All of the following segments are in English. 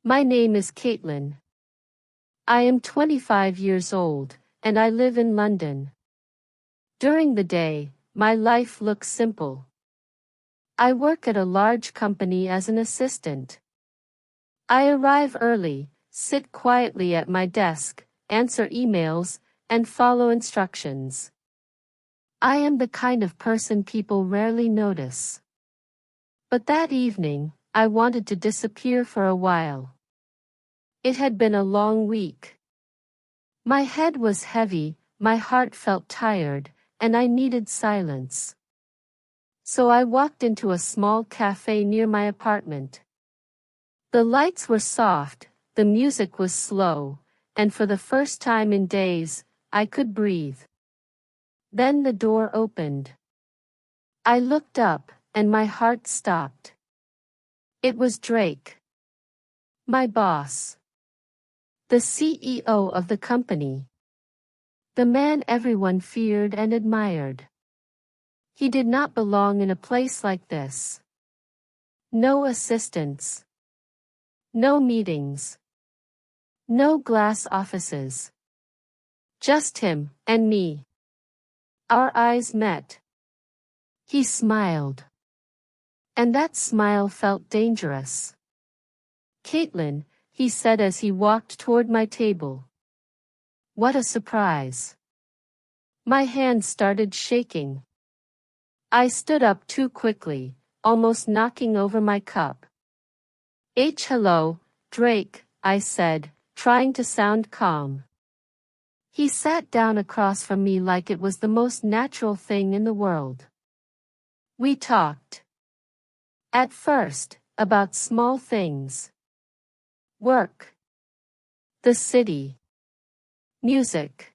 My name is Caitlyn. I am 25 years old, and I live in London. During the day, my life looks simple. I work at a large company as an assistant. I arrive early, sit quietly at my desk, answer emails, and follow instructions. I am the kind of person people rarely notice. But that evening, I wanted to disappear for a while. It had been a long week. My head was heavy, my heart felt tired, and I needed silence. So I walked into a small café near my apartment. The lights were soft, the music was slow, and for the first time in days, I could breathe. Then the door opened. I looked up, and my heart stopped. It was Drake. My boss. The CEO of the company. The man everyone feared and admired. He did not belong in a place like this. No assistants. No meetings. No glass offices. Just him and me. Our eyes met. He smiled. And that smile felt dangerous. "Caitlyn," he said as he walked toward my table. What a surprise. My hands started shaking. I stood up too quickly, almost knocking over my cup. Hello, Drake," I said, trying to sound calm. He sat down across from me like it was the most natural thing in the world. We talked. At first, about small things. Work. The city. Music.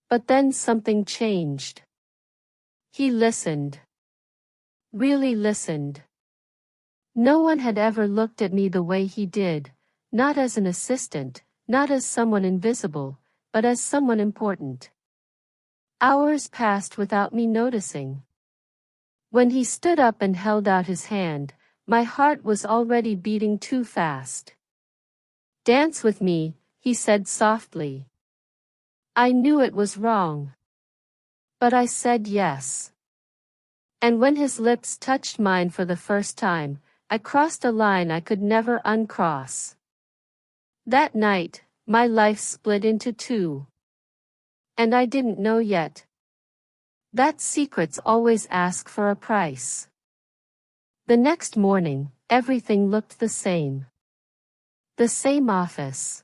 But then something changed. He listened. Really listened. No one had ever looked at me the way he did, not as an assistant, not as someone invisible, but as someone important. Hours passed without me noticing. When he stood up and held out his hand, my heart was already beating too fast. "Dance with me," he said softly. I knew it was wrong. But I said yes. And when his lips touched mine for the first time, I crossed a line I could never uncross. That night, my life split into two. And I didn't know yet. That secrets always ask for a price. The next morning, everything looked the same. The same office.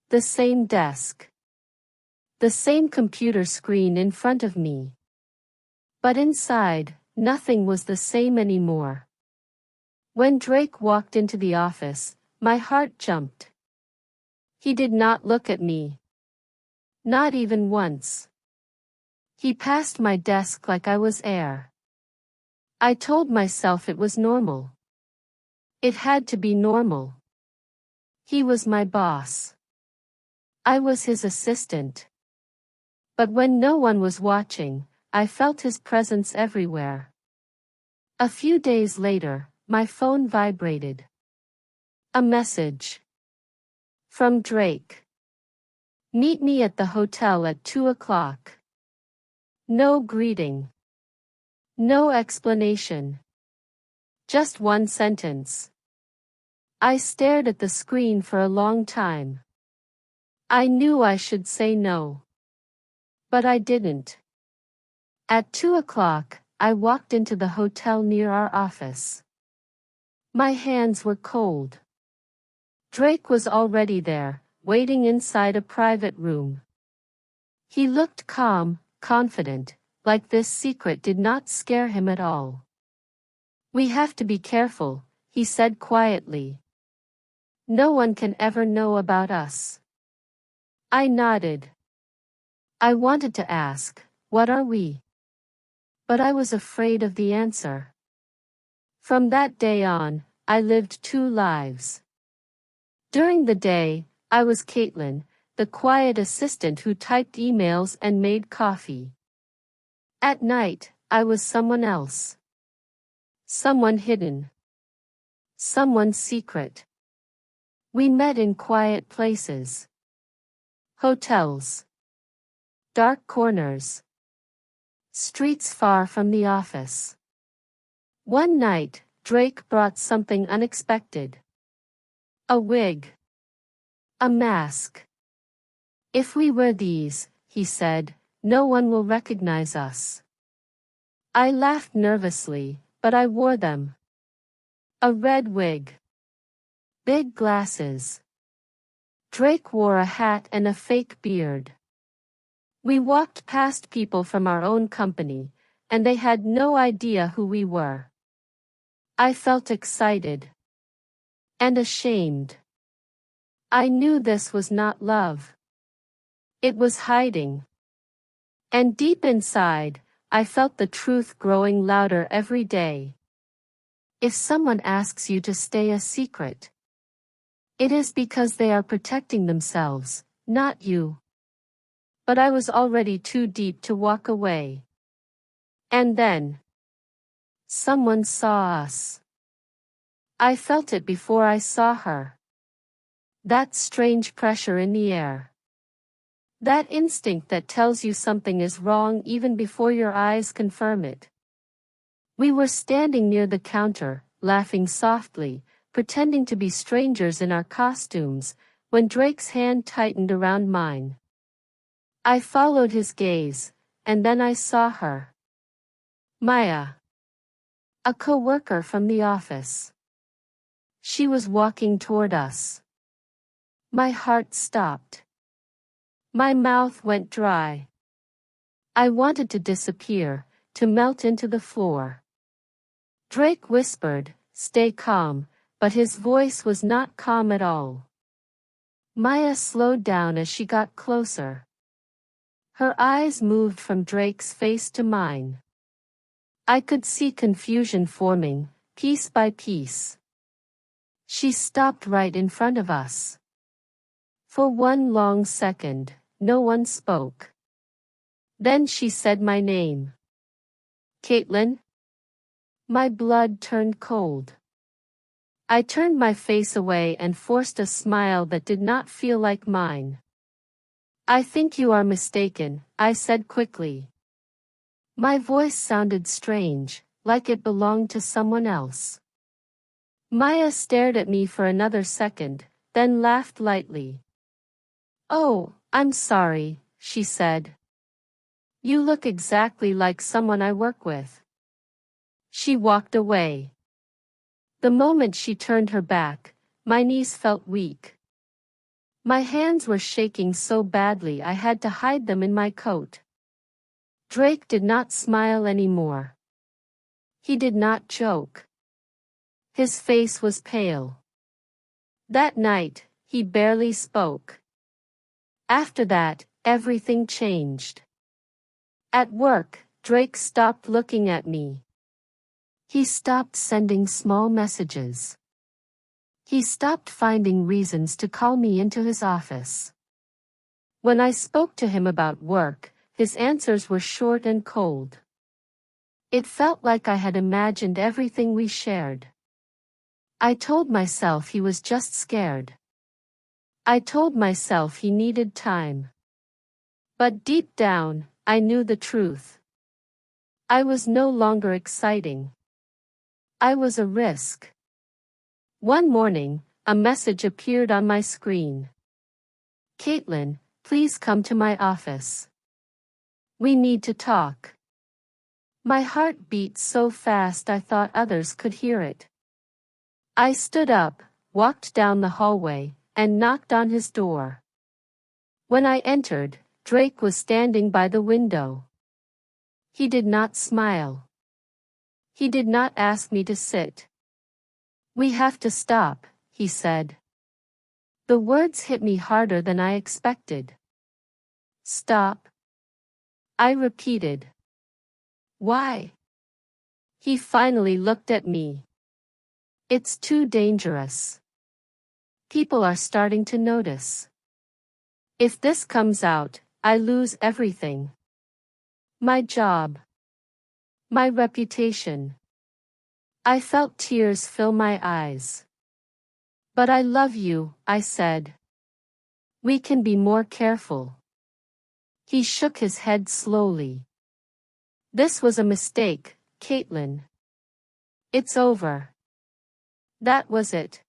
The same desk. The same computer screen in front of me. But inside, nothing was the same anymore. When Drake walked into the office, my heart jumped. He did not look at me. Not even once. He passed my desk like I was air. I told myself it was normal. It had to be normal. He was my boss. I was his assistant. But when no one was watching, I felt his presence everywhere. A few days later, my phone vibrated. A message. From Drake. "Meet me at the hotel at 2 o'clock. No greeting. No explanation. Just one sentence. I stared at the screen for a long time. I knew I should say no. But I didn't. At 2 o'clock, I walked into the hotel near our office. My hands were cold. Drake was already there, waiting inside a private room. He looked calm, confident, like this secret did not scare him at all. "We have to be careful," he said quietly. "No one can ever know about us." I nodded. I wanted to ask, "What are we?" But I was afraid of the answer. From that day on, I lived two lives. During the day, I was Caitlyn, the quiet assistant who typed emails and made coffee. At night, I was someone else. Someone hidden. Someone secret. We met in quiet places. Hotels. Dark corners. Streets far from the office. One night, Drake brought something unexpected. A wig. A mask. If we wear these, he said, no one will recognize us. I laughed nervously, but I wore them. A red wig. Big glasses. Drake wore a hat and a fake beard. We walked past people from our own company, and they had no idea who we were. I felt excited. And ashamed. I knew this was not love. It was hiding. And deep inside, I felt the truth growing louder every day. If someone asks you to stay a secret, it is because they are protecting themselves, not you. But I was already too deep to walk away. And then, someone saw us. I felt it before I saw her. That strange pressure in the air. That instinct that tells you something is wrong even before your eyes confirm it. We were standing near the counter, laughing softly, pretending to be strangers in our costumes, when Drake's hand tightened around mine. I followed his gaze, and then I saw her. Maya. A coworker from the office. She was walking toward us. My heart stopped. My mouth went dry. I wanted to disappear, to melt into the floor. Drake whispered, "Stay calm," but his voice was not calm at all. Maya slowed down as she got closer. Her eyes moved from Drake's face to mine. I could see confusion forming, piece by piece. She stopped right in front of us. For one long second, no one spoke. Then she said my name. Caitlyn? My blood turned cold. I turned my face away and forced a smile that did not feel like mine. "I think you are mistaken," I said quickly. My voice sounded strange, like it belonged to someone else. Maya stared at me for another second, then laughed lightly. "Oh, I'm sorry," she said. "You look exactly like someone I work with." She walked away. The moment she turned her back, my knees felt weak. My hands were shaking so badly I had to hide them in my coat. Drake did not smile anymore. He did not joke. His face was pale. That night, he barely spoke. After that, everything changed. At work, Drake stopped looking at me. He stopped sending small messages. He stopped finding reasons to call me into his office. When I spoke to him about work, his answers were short and cold. It felt like I had imagined everything we shared. I told myself he was just scared. I told myself he needed time. But deep down, I knew the truth. I was no longer exciting. I was a risk. One morning, a message appeared on my screen. "Caitlyn, please come to my office. We need to talk." My heart beat so fast I thought others could hear it. I stood up, walked down the hallway, and knocked on his door. When I entered, Drake was standing by the window. He did not smile. He did not ask me to sit. "We have to stop," he said. The words hit me harder than I expected. "Stop?" I repeated. "Why?" He finally looked at me. "It's too dangerous. People are starting to notice. If this comes out, I lose everything. My job. My reputation." I felt tears fill my eyes. But I love you, I said. We can be more careful. He shook his head slowly. This was a mistake, Caitlyn. It's over. That was it.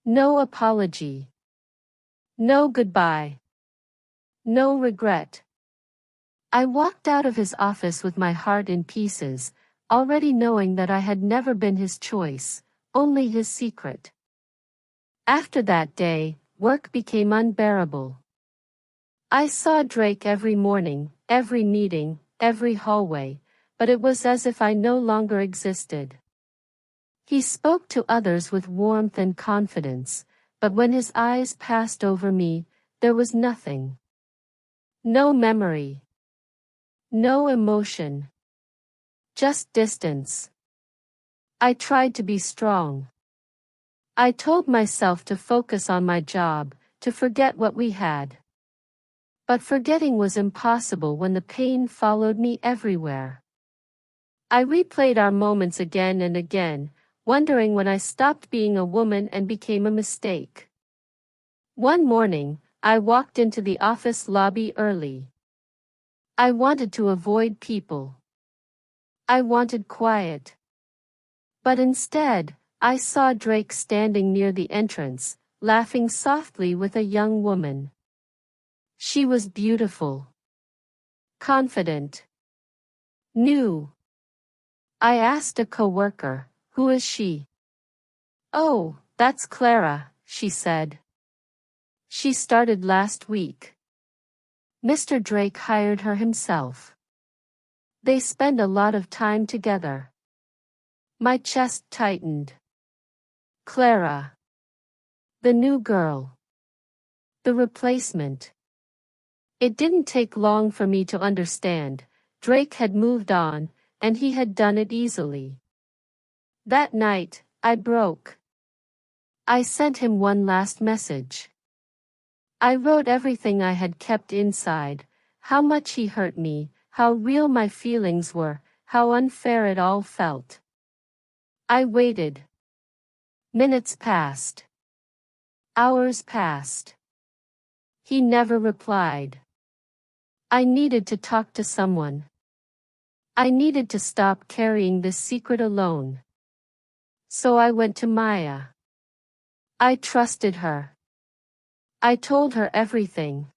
No apology. No goodbye. No regret. I walked out of his office with my heart in pieces, already knowing that I had never been his choice, only his secret. After that day, work became unbearable. I saw Drake every morning, every meeting, every hallway, but it was as if I no longer existed. He spoke to others with warmth and confidence, but when his eyes passed over me, there was nothing. No memory. No emotion. Just distance. I tried to be strong. I told myself to focus on my job, to forget what we had. But forgetting was impossible when the pain followed me everywhere. I replayed our moments again and again, wondering when I stopped being a woman and became a mistake. One morning, I walked into the office lobby early. I wanted to avoid people. I wanted quiet. But instead, I saw Drake standing near the entrance, laughing softly with a young woman. She was beautiful. Confident. New. I asked a coworker, "Who is she?" "Oh, that's Clara," she said. "She started last week. Mr. Drake hired her himself. They spend a lot of time together." My chest tightened. Clara. The new girl. The replacement. It didn't take long for me to understand. Drake had moved on, and he had done it easily. That night, I broke. I sent him one last message. I wrote everything I had kept inside, how much he hurt me, how real my feelings were, how unfair it all felt. I waited. Minutes passed. Hours passed. He never replied. I needed to talk to someone. I needed to stop carrying this secret alone. So I went to Maya. I trusted her. I told her everything.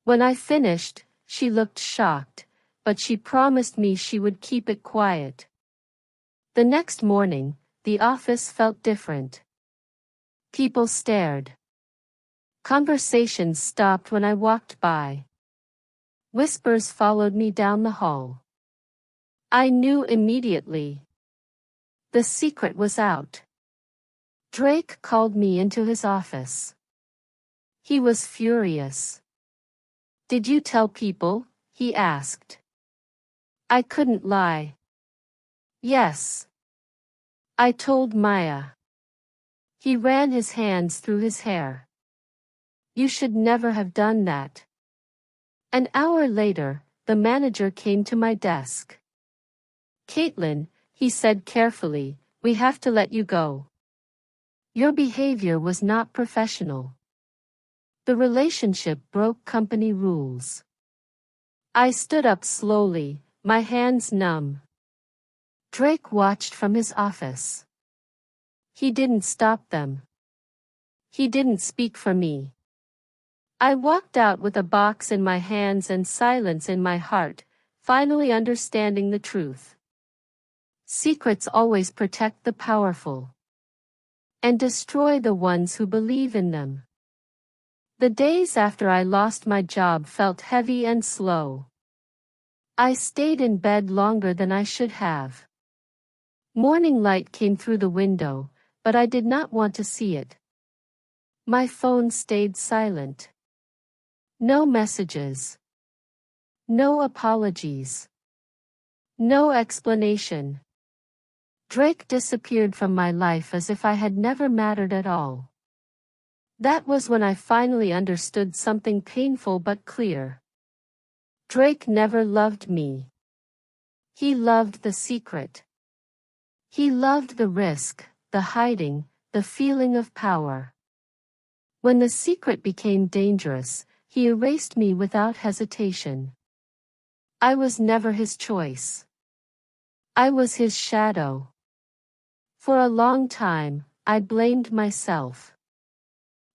When I finished, she looked shocked, but she promised me she would keep it quiet. The next morning, the office felt different. People stared. Conversations stopped when I walked by. Whispers followed me down the hall. I knew immediately. The secret was out. Drake called me into his office. He was furious. "Did you tell people?" he asked. I couldn't lie. "Yes. I told Maya." He ran his hands through his hair. "You should never have done that." An hour later, the manager came to my desk. "Caitlyn," he said carefully, "we have to let you go. Your behavior was not professional. The relationship broke company rules." I stood up slowly, my hands numb. Drake watched from his office. He didn't stop them. He didn't speak for me. I walked out with a box in my hands and silence in my heart, finally understanding the truth. Secrets always protect the powerful and destroy the ones who believe in them. The days after I lost my job felt heavy and slow. I stayed in bed longer than I should have. Morning light came through the window, but I did not want to see it. My phone stayed silent. No messages. No apologies. No explanation. Drake disappeared from my life as if I had never mattered at all. That was when I finally understood something painful but clear. Drake never loved me. He loved the secret. He loved the risk, the hiding, the feeling of power. When the secret became dangerous, he erased me without hesitation. I was never his choice. I was his shadow. For a long time, I blamed myself.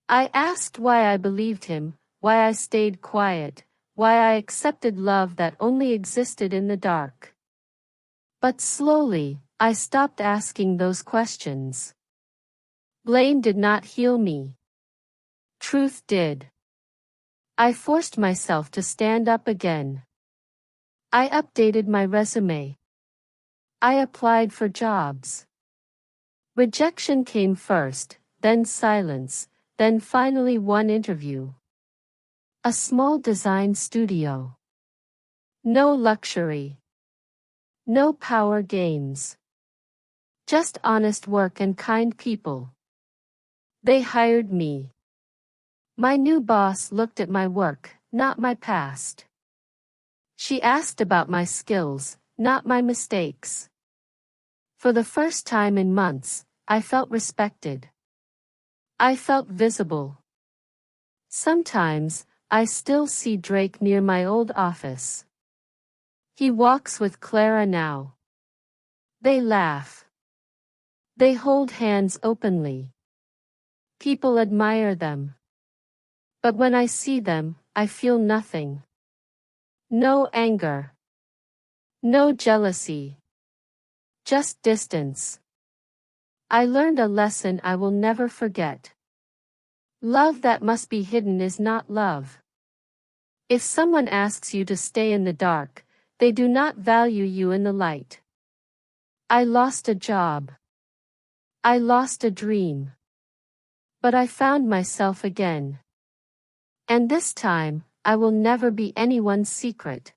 I asked why I believed him, why I stayed quiet, why I accepted love that only existed in the dark. But slowly, I stopped asking those questions. Blame did not heal me. Truth did. I forced myself to stand up again. I updated my resume. I applied for jobs. Rejection came first, then silence, then finally one interview. A small design studio. No luxury. No power games. Just honest work and kind people. They hired me. My new boss looked at my work, not my past. She asked about my skills, not my mistakes. For the first time in months, I felt respected. I felt visible. Sometimes, I still see Drake near my old office. He walks with Clara now. They laugh. They hold hands openly. People admire them. But when I see them, I feel nothing. No anger. No jealousy. Just distance. I learned a lesson I will never forget. Love that must be hidden is not love. If someone asks you to stay in the dark, they do not value you in the light. I lost a job. I lost a dream. But I found myself again. And this time, I will never be anyone's secret.